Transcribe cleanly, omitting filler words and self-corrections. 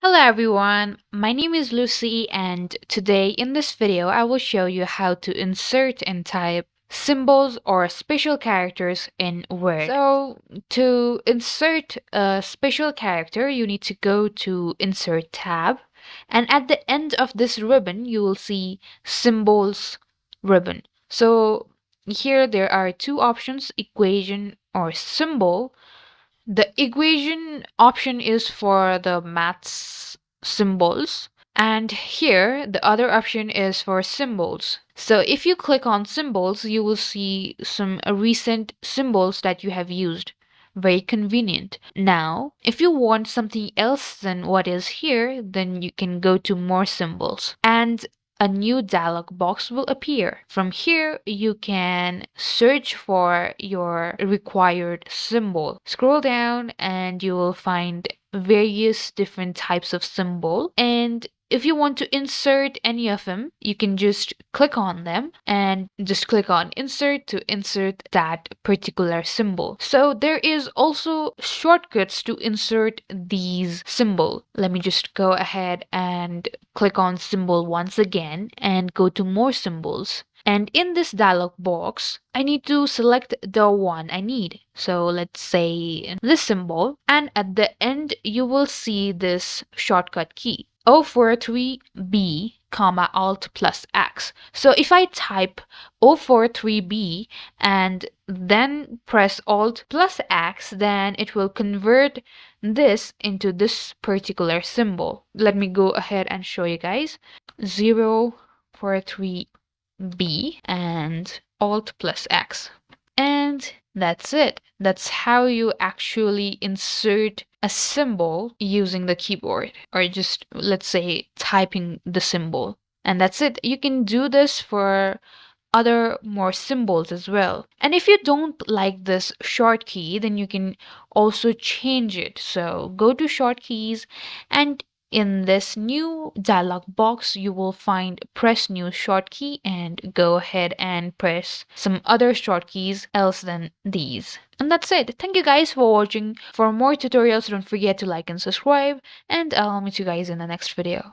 Hello everyone, my name is Lucy and today in this video I will show you how to insert and type symbols or special characters in Word. So to insert a special character you need to go to Insert tab, and at the end of this ribbon you will see Symbols ribbon. So here there are two options, equation or symbol. The equation option is for the maths symbols, and here the other option is for symbols. So if you click on symbols, you will see some recent symbols that you have used. Very convenient. Now, if you want something else than what is here, then you can go to more symbols. And a new dialog box will appear. From here, you can search for your required symbol. Scroll down and you will find various different types of symbol, and if you want to insert any of them, you can just click on them and just click on insert to insert that particular symbol. So there is also shortcuts to insert these symbol. Let me just go ahead and click on symbol once again and go to more symbols. And in this dialog box, I need to select the one I need. So let's say this symbol, and at the end you will see this shortcut key 043B, comma Alt plus X. So if I type 043B and then press Alt plus X, then it will convert this into this particular symbol. Let me go ahead and show you guys. 043B and Alt plus X. And that's it. That's how you actually insert a symbol using the keyboard, or just, let's say, typing the symbol. And that's it. You can do this for other more symbols as well. And if you don't like this short key, then you can also change it. So go to short keys, and in this new dialog box, you will find press new short key, and go ahead and press some other short keys else than these. And that's it. Thank you guys for watching. For more tutorials, don't forget to like and subscribe, and I'll meet you guys in the next video.